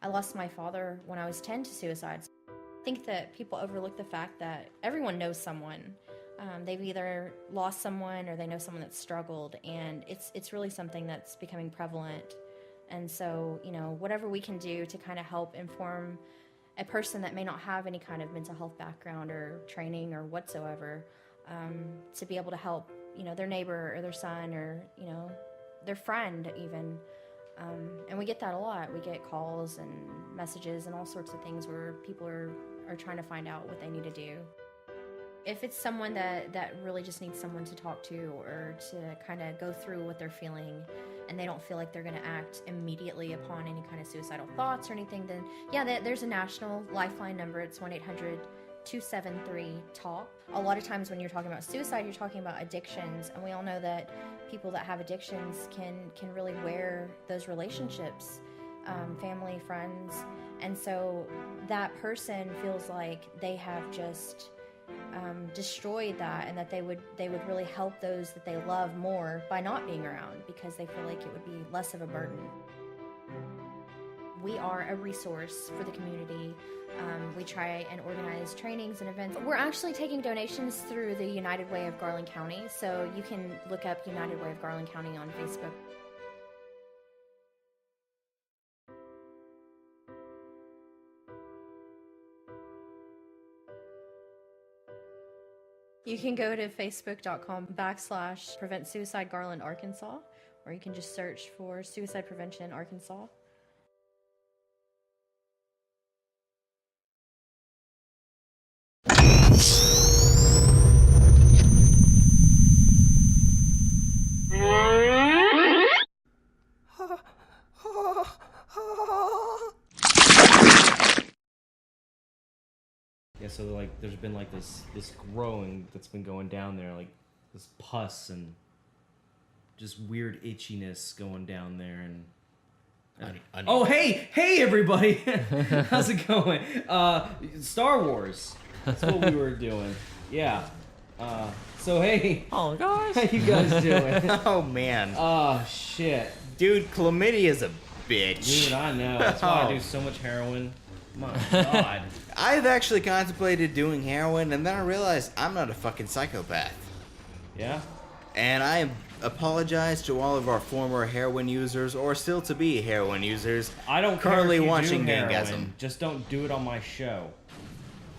I lost my father when I was 10 to suicide. I think that people overlook the fact that everyone knows someone. They've either lost someone or they know someone that's struggled, and it's really something that's becoming prevalent. And so, you know, whatever we can do to kind of help inform a person that may not have any kind of mental health background or training or whatsoever, to be able to help, you know, their neighbor or their son or, you know, their friend even. And we get that a lot. We get calls and messages and all sorts of things where people are trying to find out what they need to do. If it's someone that really just needs someone to talk to or to kind of go through what they're feeling, and they don't feel like they're going to act immediately upon any kind of suicidal thoughts or anything, then yeah, there's a national lifeline number. It's 1-800-273-TALK. A lot of times when you're talking about suicide, you're talking about addictions, and we all know that people that have addictions can really wear those relationships, family, friends, and so that person feels like they have just destroyed that, and that they would really help those that they love more by not being around, because they feel like it would be less of a burden. We are a resource for the community. We try and organize trainings and events. We're actually taking donations through the United Way of Garland County, so you can look up United Way of Garland County on Facebook. You can go to facebook.com/Prevent Suicide Garland, Arkansas, or you can just search for Suicide Prevention Arkansas. Yeah, so like there's been like this growing that's been going down there, like this pus and just weird itchiness going down there, and oh hey everybody, how's it going? Star Wars, that's what we were doing. Yeah. So hey. Oh gosh. How you guys doing? Oh man. Oh shit. Dude, chlamydia's a bitch. Dude, I know. That's why I do so much heroin. My God. I've actually contemplated doing heroin, and then I realized I'm not a fucking psychopath. Yeah? And I apologize to all of our former heroin users, or still to be heroin users. I don't currently care if you watching do heroin. GameGasim. Just don't do it on my show.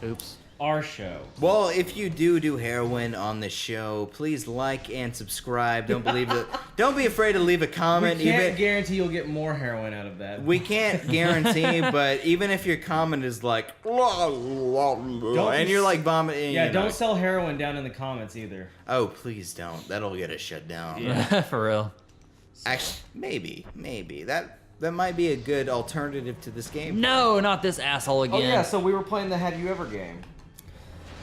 Oops. Our show. Well, if you do heroin on the show, please like and subscribe. Don't believe it. Don't be afraid to leave a comment. We can't guarantee you'll get more heroin out of that. We can't guarantee, but even if your comment is like, and you're like vomiting. Yeah, you know. don't sell heroin down in the comments either. Oh, please don't. That'll get us shut down. Yeah, for real. Actually, maybe that might be a good alternative to this game. No, not this asshole again. Oh yeah, so we were playing the Have You Ever game.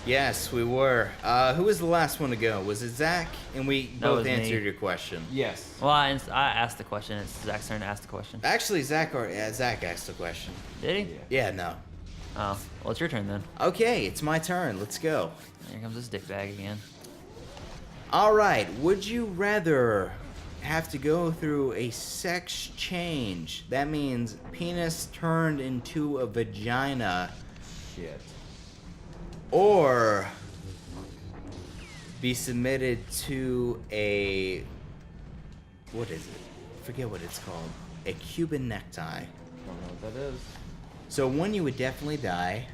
Yes, we were. Who was the last one to go? Was it Zach? And we both answered your question. Yes. Well, I asked the question. It's Zach's turn to ask the question. Actually, Zach asked the question. Did he? Yeah, no. Oh, well, it's your turn then. Okay, it's my turn. Let's go. Here comes this dickbag again. All right. Would you rather have to go through a sex change? That means penis turned into a vagina. Shit. Or be submitted to a, what is it? I forget what it's called. A Cuban necktie. I don't know what that is. So one you would definitely die,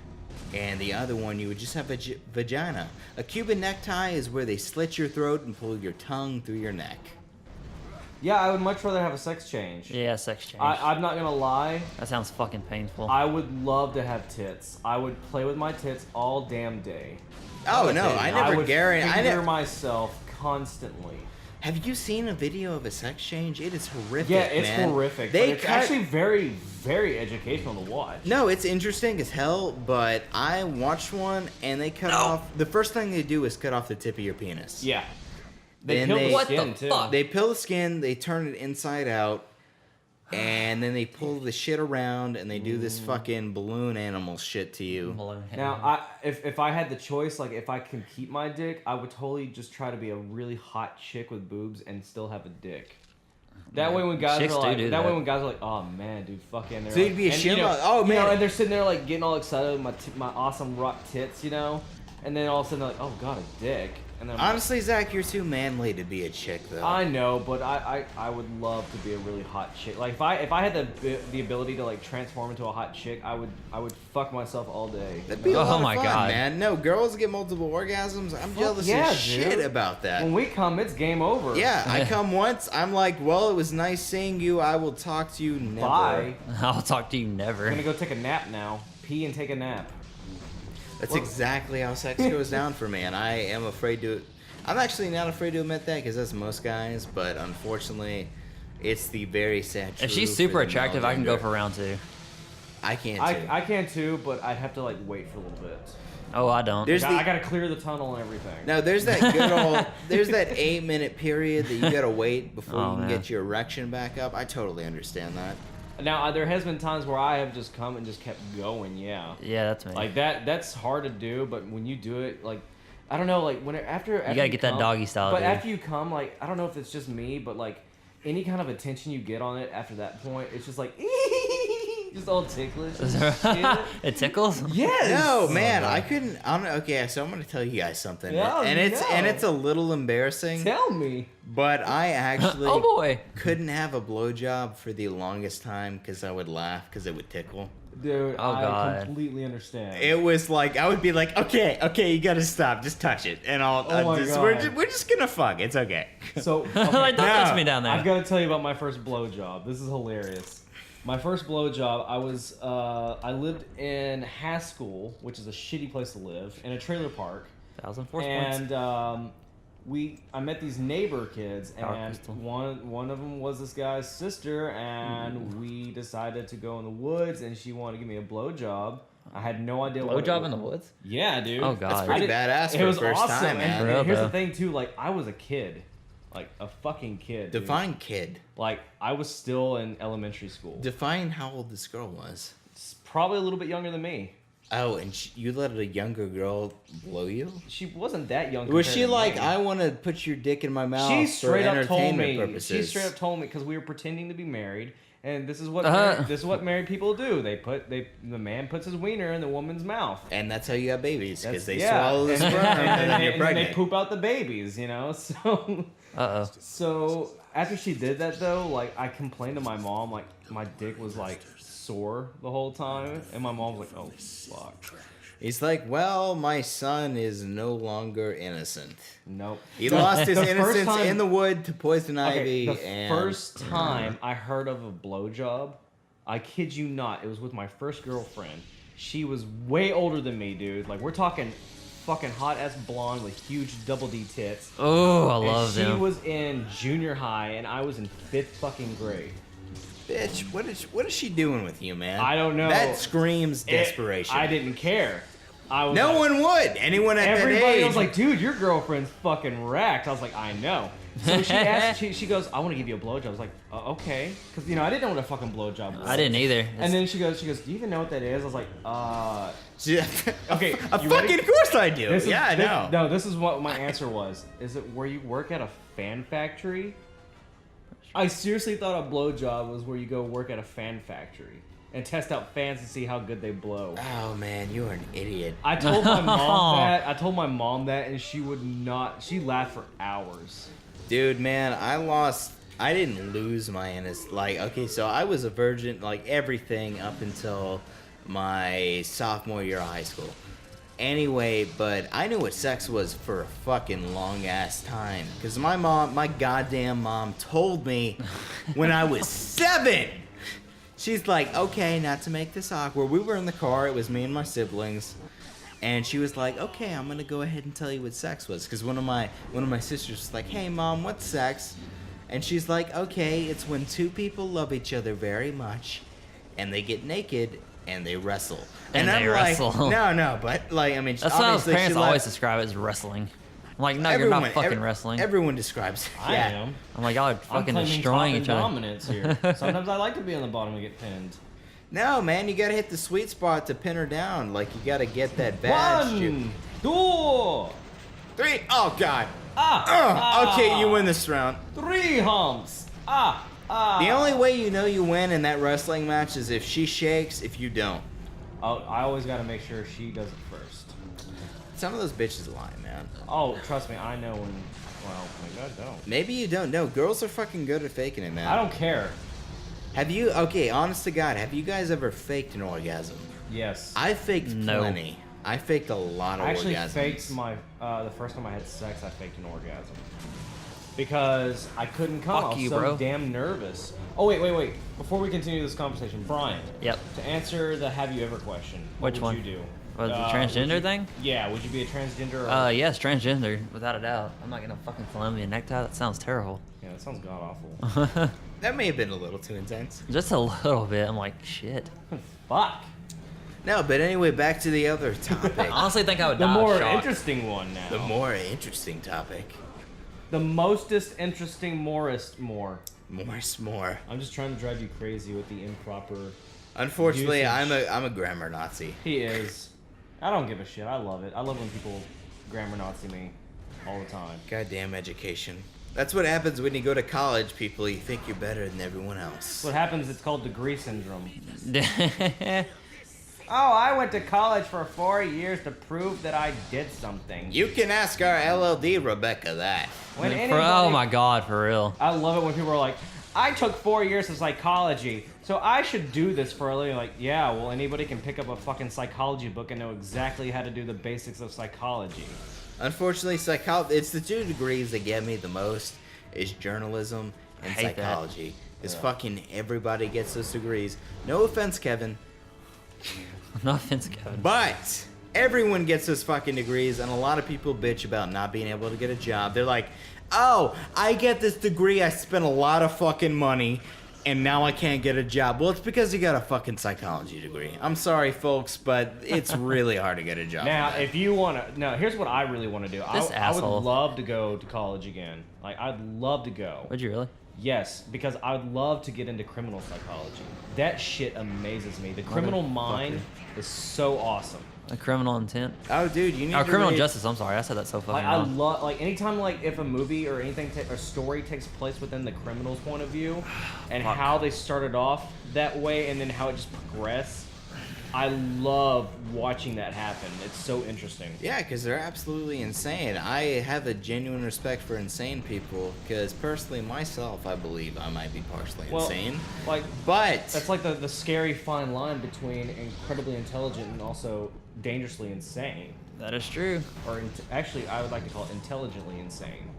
and the other one you would just have a vagina. A Cuban necktie is where they slit your throat and pull your tongue through your neck. Yeah, I would much rather have a sex change. Yeah, sex change. I'm not gonna lie. That sounds fucking painful. I would love to have tits. I would play with my tits all damn day. Oh no, I never guarantee. I would finger myself constantly. Have you seen a video of a sex change? It is horrific. Yeah, it's man. horrific. They but it's actually very, very educational to watch. No, it's interesting as hell, but I watched one and they cut off. The first thing they do is cut off the tip of your penis. Yeah. They peel the what skin, the too. fuck? They peel the skin, they turn it inside out, and then they pull the shit around and they do this fucking balloon animal shit to you. Now, if I had the choice, like if I can keep my dick, I would totally just try to be a really hot chick with boobs and still have a dick. That way when guys Chicks are like, do that way that. when guys are like, oh man, dude, fucking. They're So you'd like, be and, ashamed you know, of- oh, you know, man. and they're sitting there like getting all excited with my awesome rock tits, you know, and then all of a sudden they're like, oh god, a dick, and then I'm Honestly, Zach, you're too manly to be a chick, though. I know, but I would love to be a really hot chick. Like if I had the ability to like transform into a hot chick, I would fuck myself all day. That'd be a lot Oh of my fun, God. man. No, girls get multiple orgasms. I'm jealous yeah, as shit dude. about that. When we come, it's game over. Yeah, I come once. I'm like, well, it was nice seeing you. I will talk to you never. Bye. I'll talk to you I'm never. gonna go take a nap now. Pee and take a nap. That's exactly how sex goes down for me, and I am afraid to. I'm actually not afraid to admit that because that's most guys, but unfortunately, it's the very sad truth. If she's for super the attractive, male I can go gender. for round 2. I can't. I can too, but I'd have to like wait for a little bit. Oh, I don't. There's I the- gotta clear the tunnel and everything. No, there's that good old. There's that 8-minute period that you gotta wait before Oh, you can man. get your erection back up. I totally understand that. Now there has been times where I have just come and just kept going. Yeah. Yeah, that's me. Like that's hard to do, but when you do it, like I don't know, like when after you gotta get that come- doggy style, But dude. after you come, like I don't know if it's just me, but like any kind of attention you get on it after that point, it's just like just all ticklish. And shit. It tickles? Yes. No, man, I couldn't. Okay, so I'm gonna tell you guys something, Yeah, and no. it's a little embarrassing. Tell me. But I actually Oh, boy. couldn't have a blowjob for the longest time because I would laugh because it would tickle. Dude, Oh, I God. completely understand. It was like I would be like, okay, you gotta stop, just touch it, and I'll. Oh my just, God. we're just gonna fuck. It's okay. So Like, okay, don't touch No, me down there. I've got to tell you about my first blowjob. This is hilarious. My first blowjob, I lived in Haskell, which is a shitty place to live, in a trailer park. 1,004 points. And I met these neighbor kids, Power and crystal. one of them was this guy's sister, and we decided to go in the woods, and she wanted to give me a blowjob. I had no idea what Blowjob in the woods? Yeah, dude. Oh, God. That's pretty I did- badass It for was the first awesome. time, man. And Real, here's though. the thing too, like I was a kid, like a fucking kid. dude. Define kid. Like I was still in elementary school. Define how old this girl was. It's probably a little bit younger than me. Oh, and you let a younger girl blow you? She wasn't that young. Was compared she to like, me. I want to put your dick in my mouth She for straight up told entertainment me. purposes? She straight up told me because we were pretending to be married, and this is what Uh-huh. this is what married people do. The man puts his wiener in the woman's mouth. And that's how you have babies, because That's- they yeah. swallow the And- sperm and, and, then you're and then they pregnant. poop out the babies, you know. Uh-oh. So after she did that though, like I complained to my mom, like my dick was like sore the whole time, and my mom was like, "Oh fuck, He's like, well, my son is no longer innocent. nope." He lost his The first innocence time- in the wood to poison ivy. Okay, the and first time I heard of a blowjob, I kid you not, it was with my first girlfriend. She was way older than me, dude. Like we're talking fucking hot ass blonde with huge double D tits. Oh, I And love she them. was in junior high, and I was in 5th fucking grade. Bitch, what is she doing with you, man? I don't know. That screams desperation. I didn't care. I was No like, one would. Anyone at that Everybody age. was like, dude, your girlfriend's fucking wrecked. I was like, I know. So she asked, she goes, I want to give you a blowjob. I was like, okay. Because, I didn't know what a fucking blowjob was. I didn't either. And then she goes, do you even know what that is? I was like, okay. Of you fucking ready? course I do. This is- Yeah, I this- know. No, this is what my answer was. Is it where you work at a fan factory? I seriously thought a blowjob was where you go work at a fan factory and test out fans to see how good they blow. Oh man, you are an idiot. I told my mom that. I told my mom that, and she would not. She laughed for hours. Dude, man, I didn't lose my innocence. Like, okay, so I was a virgin, like everything up until my sophomore year of high school. Anyway, but I knew what sex was for a fucking long ass time. Because my goddamn mom told me when I was 7. She's like, okay, not to make this awkward. We were in the car, it was me and my siblings. And she was like, okay, I'm gonna go ahead and tell you what sex was. Because one of my sisters was like, hey mom, what's sex? And she's like, okay, it's when two people love each other very much and they get naked and they wrestle. And I'm they wrestle. like, no, but like, I mean, That's how obviously parents she always let- describe it as wrestling. I'm like, no, you're not fucking wrestling. Everyone describes it. I Yeah. am. I'm like, y'all are I'm fucking claiming destroying top each and other. dominance here. Sometimes I like to be on the bottom and get pinned. No, man, you gotta hit the sweet spot to pin her down. Like, you gotta get that badge. 1, 2, 3. Oh, God. I'll kick you in this round. 3 humps. The only way you know you win in that wrestling match is if she shakes, if you don't. Oh, I always got to make sure she does it first. Some of those bitches lie, man. Oh, trust me, I know when. Well, maybe I don't. Maybe you don't know. Girls are fucking good at faking it, man. I don't care. Have you? Okay, honest to God, have you guys ever faked an orgasm? Yes. I faked plenty. I faked a lot of orgasms. I actually faked my the first time I had sex. I faked an orgasm because I couldn't come. I was so damn nervous. Oh wait! Before we continue this conversation, Brian. Yep. To answer the "Have you ever" question, what Which would one? you do? Was the transgender thing? Yeah. Would you be a transgender? Or... Yes, transgender, without a doubt. I'm not gonna fucking climb me a necktie. That sounds terrible. Yeah, that sounds god awful. That may have been a little too intense. Just a little bit. I'm like, shit. Fuck. No, but anyway, back to the other topic. I honestly think I would the die more of shock. interesting one now. The more interesting topic. The mostest interesting, morest more. More. I'm just trying to drive you crazy with the improper. Unfortunately, usage. I'm a grammar Nazi. He is. I don't give a shit. I love it. I love when people grammar Nazi me all the time. Goddamn education. That's what happens when you go to college, people. You think you're better than everyone else. That's what happens. It's called degree syndrome. Oh, I went to college for 4 years to prove that I did something. You can ask our LLD Rebecca that. When Oh my god, for real. I love it when people are like, I took 4 years of psychology, so I should do this for a living. Like, yeah, well, anybody can pick up a fucking psychology book and know exactly how to do the basics of psychology. Unfortunately, it's the 2 degrees that get me the most is journalism and psychology. Because fucking everybody gets those degrees. No offense, Kevin. No offense, Kevin. But everyone gets those fucking degrees, and a lot of people bitch about not being able to get a job. They're like, oh, I get this degree, I spent a lot of fucking money, and now I can't get a job. Well, it's because you got a fucking psychology degree. I'm sorry, folks, but it's really hard to get a job. Now, if you want to... No, here's what I really want to do. I would love to go to college again. Like, I'd love to go. Would you really? Yes, because I would love to get into criminal psychology. That shit amazes me. The criminal mind is so awesome. A criminal intent. Oh, dude, you need to criminal justice. I'm sorry, I said that so fucking I wrong. love anytime if a movie or anything or story takes place within the criminal's point of view, and how they started off that way, and then how it just progressed. I love watching that happen. It's so interesting. Yeah, because they're absolutely insane. I have a genuine respect for insane people, because personally, myself, I believe I might be partially insane. But that's like the scary fine line between incredibly intelligent and also dangerously insane. That is true. Or actually, I would like to call it intelligently insane.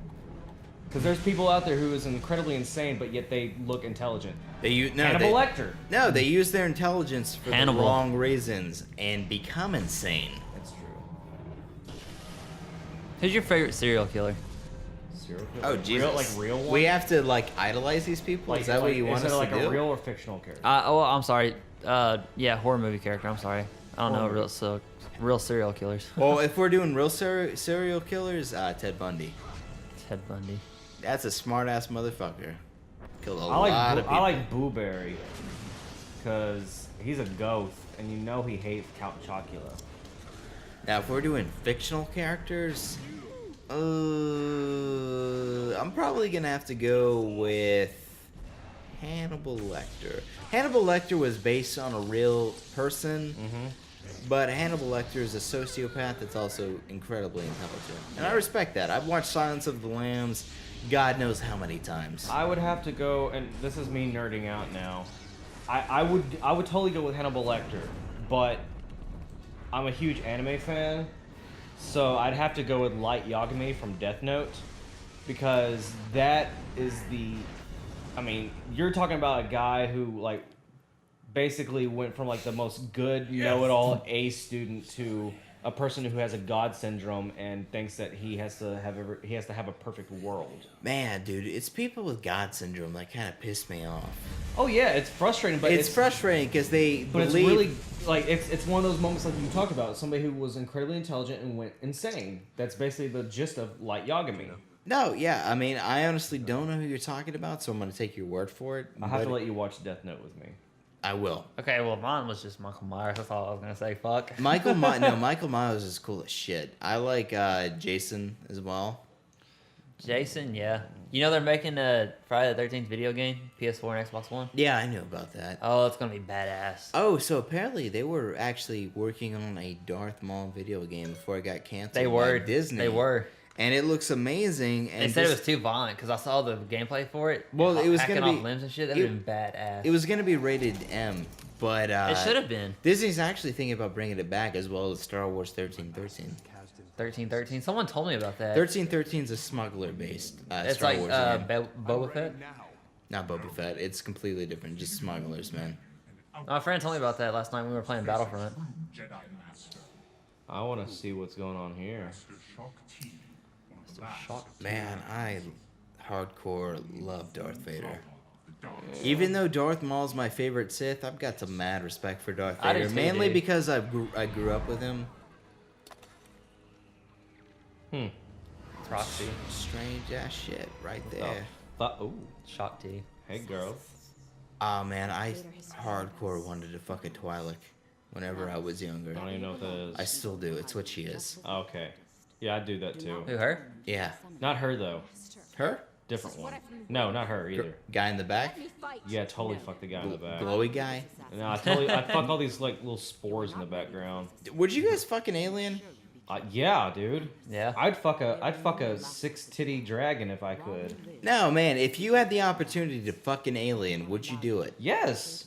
Because there's people out there who is incredibly insane, but yet they look intelligent. Hannibal Lecter. No, they use their intelligence for the wrong reasons and become insane. That's true. Who's your favorite serial killer? Serial killer? Oh, Jesus. Real one? We have to, idolize these people? Is that what you want us to do? Is it a real or fictional character? I'm sorry. Yeah, horror movie character. I'm sorry. I don't know real serial killers. Well, if we're doing real serial killers, Ted Bundy. Ted Bundy. That's a smart-ass motherfucker. Killed a lot of people. I like Boo Berry, because he's a ghost, and you know he hates Count Chocula. Now, if we're doing fictional characters, I'm probably going to have to go with Hannibal Lecter. Hannibal Lecter was based on a real person, but Hannibal Lecter is a sociopath that's also incredibly intelligent. And I respect that. I've watched Silence of the Lambs God knows how many times. I would have to go, and this is me nerding out now. I would totally go with Hannibal Lecter, but I'm a huge anime fan, so I'd have to go with Light Yagami from Death Note, because that is you're talking about a guy who basically went from the most good know-it-all A student to a person who has a God syndrome and thinks that he has to have a perfect world. Man, dude, it's people with God syndrome that kind of piss me off. Oh yeah, it's frustrating, but it's frustrating because it's really it's one of those moments like you talked about, somebody who was incredibly intelligent and went insane. That's basically the gist of Light Yagami. No, yeah, I honestly don't know who you're talking about, so I'm going to take your word for it. I'll have to let you watch Death Note with me. I will. Okay, well, mine was just Michael Myers. That's all I was going to say. Fuck. Michael Myers is cool as shit. I like Jason as well. Jason, yeah. You know they're making a Friday the 13th video game, PS4 and Xbox One? Yeah, I knew about that. Oh, it's going to be badass. Oh, so apparently they were actually working on a Darth Maul video game before it got canceled by Disney. They were. And it looks amazing. And they said it was too violent because I saw the gameplay for it. Well, it was going to be... off limbs and shit. That would have been badass. It was going to be rated M, but... it should have been. Disney's actually thinking about bringing it back as well as Star Wars 1313. 1313. Someone told me about that. 1313 is a smuggler-based it's Star like Wars game. Boba Fett? Not Boba Fett. It's completely different. Just smugglers, man. My friend told me about that last night when we were playing Battlefront. I want to see what's going on here. Man, I hardcore love Darth Vader. Even though Darth Maul's my favorite Sith, I've got some mad respect for Darth Vader. Mainly because I grew up with him. Proxy. Strange ass shit right there. Oh, Shock T. hey girl. Oh man, I hardcore wanted to fuck a Twi'lek whenever I was younger. I don't even know what that is. I still do. It's what she is. Okay. Yeah, I'd do that too. Who, her? Yeah. Not her though. Her? Different one. No, not her either. Guy in the back? Yeah, totally fuck the guy in the back. Glowy guy? No, I'd fuck all these like little spores in the background. Would you guys fuck an alien? Yeah, dude. Yeah. I'd fuck a 6 titty dragon if I could. No, man. If you had the opportunity to fuck an alien, would you do it? Yes.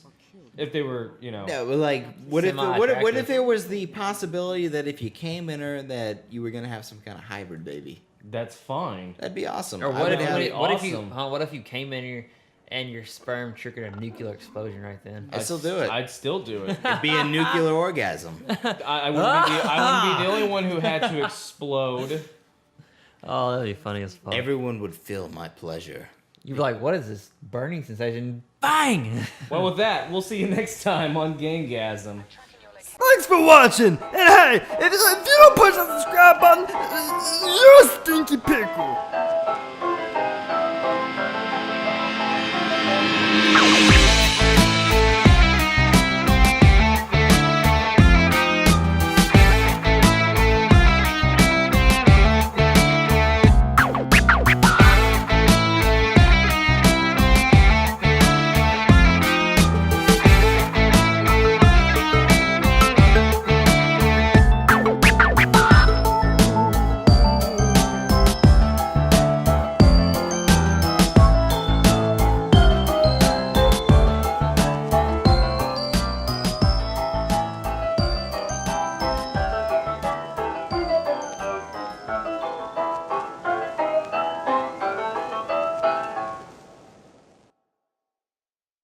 If they were, you know. No, but like, what if there was the possibility that if you came in her, that you were gonna have some kind of hybrid baby? That's fine. That'd be awesome. Or what if you came in here and your sperm triggered a nuclear explosion right then? I'd still do it. I'd still do it. It'd be a nuclear orgasm. I wouldn't be the only one who had to explode. Oh, that'd be funny as fuck. Everyone would feel my pleasure. You'd be like, what is this burning sensation? Bang! Well, with that, we'll see you next time on GameGasim. Thanks for watching, and hey, if you don't push the subscribe button, you're a stinky pickle.